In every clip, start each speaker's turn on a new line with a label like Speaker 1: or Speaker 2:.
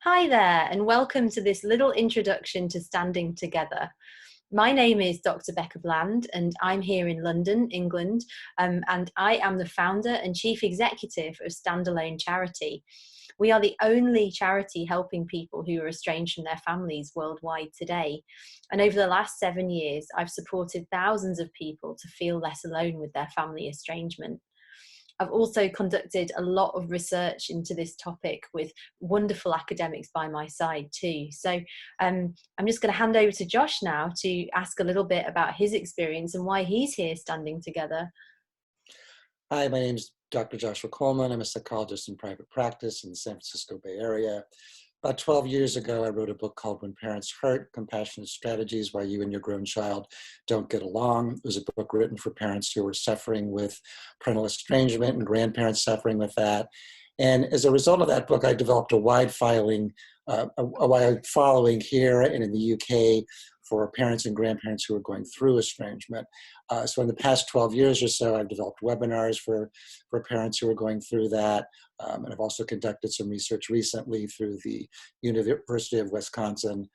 Speaker 1: Hi there, and welcome to this little introduction to Standing Together. My name is Dr. Becca Bland, and I'm here in London, England, and I am the founder and chief executive of Standalone Charity. We are the only charity helping people who are estranged from their families worldwide today. And over the last 7 years, I've supported thousands of people to feel less alone with their family estrangement. I've also conducted a lot of research into this topic with wonderful academics by my side too. So I'm just going to hand over to Josh now to ask a little bit about his experience and why he's here standing together.
Speaker 2: Hi, my name is Dr. Joshua Coleman. I'm a psychologist in private practice in the San Francisco Bay Area. About 12 years ago, I wrote a book called When Parents Hurt, Compassionate Strategies Why You and Your Grown Child Don't Get Along. It was a book written for parents who were suffering with parental estrangement and grandparents suffering with that. And as a result of that book, I developed a wide following here and in the UK for parents and grandparents who are going through estrangement. So in the past 12 years or so, I've developed webinars for parents who are going through that. And I've also conducted some research recently through the University of Wisconsin.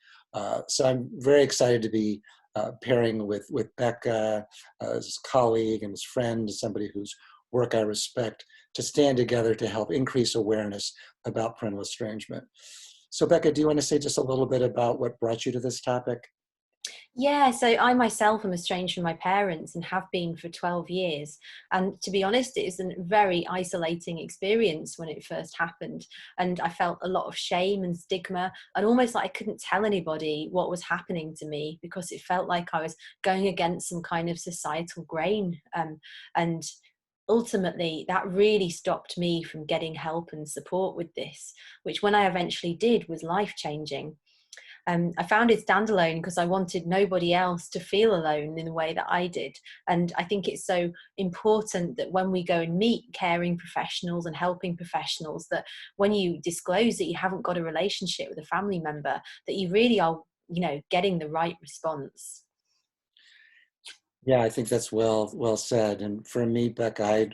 Speaker 2: So I'm very excited to be pairing with Becca as a colleague and as a friend, as somebody whose work I respect, to stand together to help increase awareness about parental estrangement. So Becca, do you want to say just a little bit about what brought you to this topic?
Speaker 1: Yeah, so I myself am estranged from my parents and have been for 12 years. And to be honest, it is a very isolating experience when it first happened. And I felt a lot of shame and stigma, and almost like I couldn't tell anybody what was happening to me because it felt like I was going against some kind of societal grain. And ultimately, that really stopped me from getting help and support with this, which when I eventually did was life changing. I founded Standalone because I wanted nobody else to feel alone in the way that I did. And I think it's so important that when we go and meet caring professionals and helping professionals, that when you disclose that you haven't got a relationship with a family member, that you really are, getting the right response.
Speaker 2: Yeah, I think that's well said. And for me, Becca, I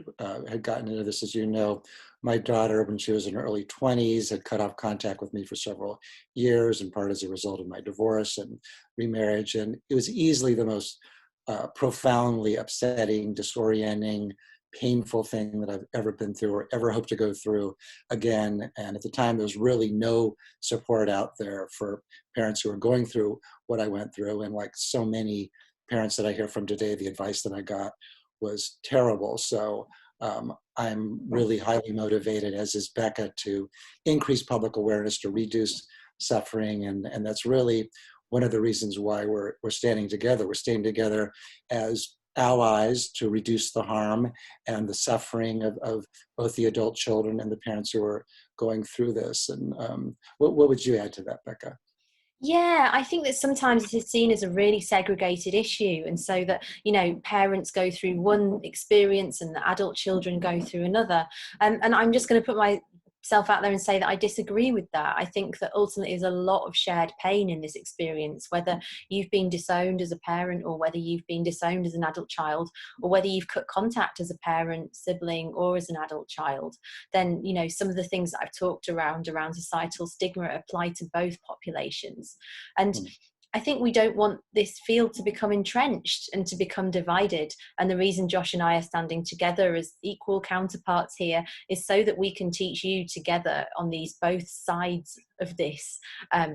Speaker 2: had gotten into this, as you know. My daughter, when she was in her early 20s, had cut off contact with me for several years, in part as a result of my divorce and remarriage. And it was easily the most profoundly upsetting, disorienting, painful thing that I've ever been through or ever hope to go through again. And at the time, there was really no support out there for parents who were going through what I went through. And like so many parents that I hear from today, the advice that I got was terrible. So I'm really highly motivated, as is Becca, to increase public awareness, to reduce suffering. And that's really one of the reasons why we're standing together. We're standing together as allies to reduce the harm and the suffering of both the adult children and the parents who are going through this. And what would you add to that, Becca?
Speaker 1: Yeah, I think that sometimes it is seen as a really segregated issue. And so that, parents go through one experience and the adult children go through another. And I'm just going to put myself out there and say that I disagree with that. I think that ultimately there's a lot of shared pain in this experience, whether you've been disowned as a parent or whether you've been disowned as an adult child, or whether you've cut contact as a parent, sibling, or as an adult child. Then some of the things that I've talked around societal stigma apply to both populations. And I think we don't want this field to become entrenched and to become divided. And the reason Josh and I are standing together as equal counterparts here is so that we can teach you together on these both sides of this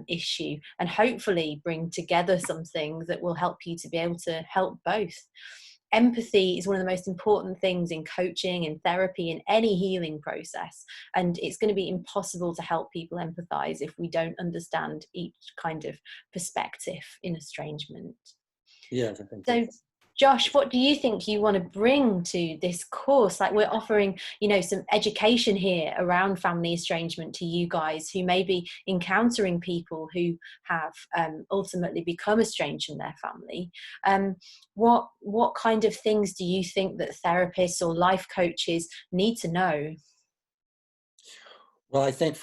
Speaker 1: issue, and hopefully bring together something that will help you to be able to help both. Empathy is one of the most important things in coaching and therapy and any healing process. And it's going to be impossible to help people empathize if we don't understand each kind of perspective in estrangement.
Speaker 2: Yeah, I think
Speaker 1: So,
Speaker 2: that's
Speaker 1: Josh, what do you think you want to bring to this course? Like, we're offering, some education here around family estrangement to you guys who may be encountering people who have ultimately become estranged from their family. What kind of things do you think that therapists or life coaches need to know?
Speaker 2: Well, I think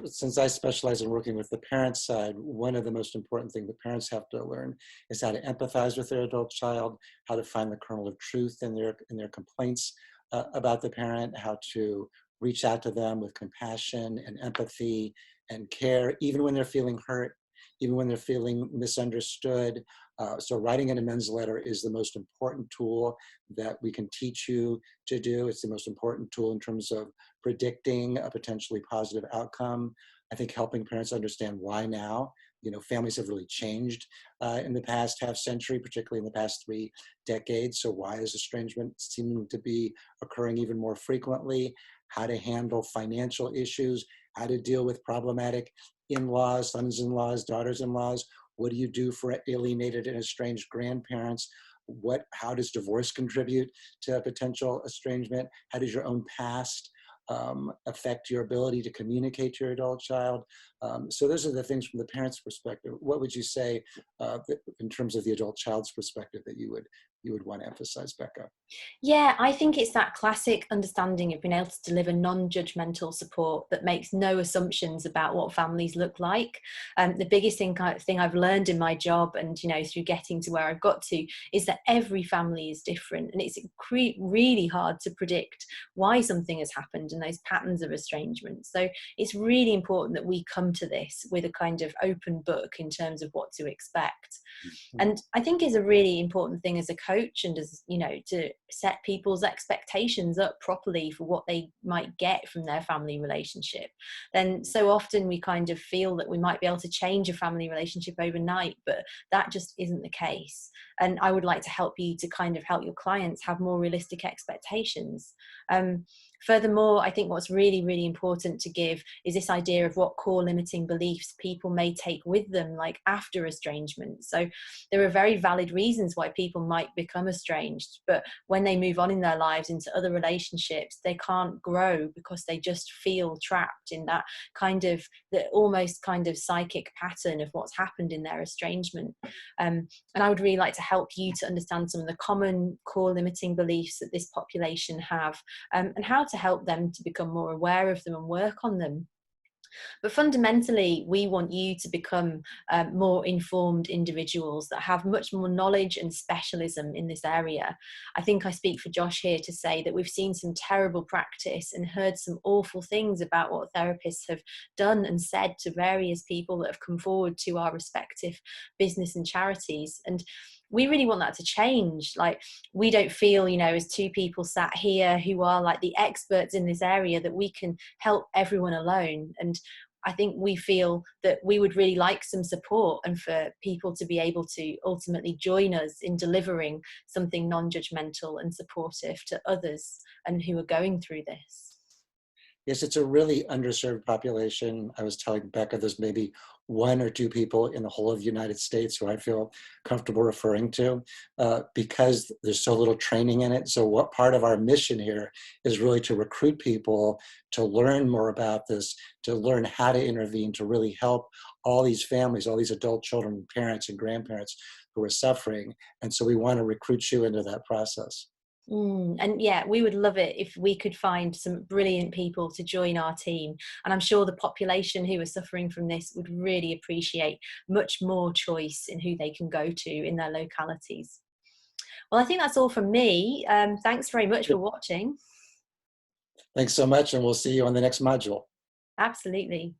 Speaker 2: since I specialize in working with the parent side, one of the most important things the parents have to learn is how to empathize with their adult child, how to find the kernel of truth in their complaints about the parent, how to reach out to them with compassion and empathy and care, even when they're feeling hurt, even when they're feeling misunderstood. So writing an amends letter is the most important tool that we can teach you to do. It's the most important tool in terms of predicting a potentially positive outcome. I think helping parents understand why now. You know, families have really changed in the past half century, particularly in the past 3 decades. So why is estrangement seeming to be occurring even more frequently? How to handle financial issues, how to deal with problematic in-laws, sons-in-laws, daughters-in-laws. What do you do for alienated and estranged grandparents? How does divorce contribute to a potential estrangement? How does your own past affect your ability to communicate to your adult child? So those are the things from the parent's perspective. What would you say in terms of the adult child's perspective that you would want to emphasize, Becca?
Speaker 1: Yeah, I think it's that classic understanding of being able to deliver non-judgmental support that makes no assumptions about what families look like. The biggest thing I've learned in my job, and through getting to where I've got to, is that every family is different, and it's really hard to predict why something has happened and those patterns of estrangement. So it's really important that we come to this with a kind of open book in terms of what to expect. And I think is a really important thing as a coach, and as to set people's expectations up properly for what they might get from their family relationship. Then so often we kind of feel that we might be able to change a family relationship overnight, but that just isn't the case. And I would like to help you to kind of help your clients have more realistic expectations. Furthermore, I think what's really important to give is this idea of what core limiting beliefs people may take with them, like after estrangement. So there are very valid reasons why people might become estranged, but when they move on in their lives into other relationships, they can't grow because they just feel trapped in that almost kind of psychic pattern of what's happened in their estrangement. And I would really like to help you to understand some of the common core limiting beliefs that this population have, and how to help them to become more aware of them and work on them. But fundamentally, we want you to become more informed individuals that have much more knowledge and specialism in this area. I think I speak for Josh here to say that we've seen some terrible practice and heard some awful things about what therapists have done and said to various people that have come forward to our respective business and charities. And we really want that to change. Like, we don't feel, as two people sat here who are like the experts in this area, that we can help everyone alone. And I think we feel that we would really like some support, and for people to be able to ultimately join us in delivering something non-judgmental and supportive to others and who are going through this.
Speaker 2: Yes, it's a really underserved population. I was telling Becca there's maybe 1 or 2 people in the whole of the United States who I feel comfortable referring to because there's so little training in it. So what part of our mission here is really to recruit people to learn more about this, to learn how to intervene, to really help all these families, all these adult children, parents and grandparents who are suffering. And so we want to recruit you into that process.
Speaker 1: And yeah, we would love it if we could find some brilliant people to join our team. And I'm sure the population who are suffering from this would really appreciate much more choice in who they can go to in their localities. Well, I think that's all from me. Thanks very much for watching.
Speaker 2: Thanks so much, and we'll see you on the next module.
Speaker 1: Absolutely.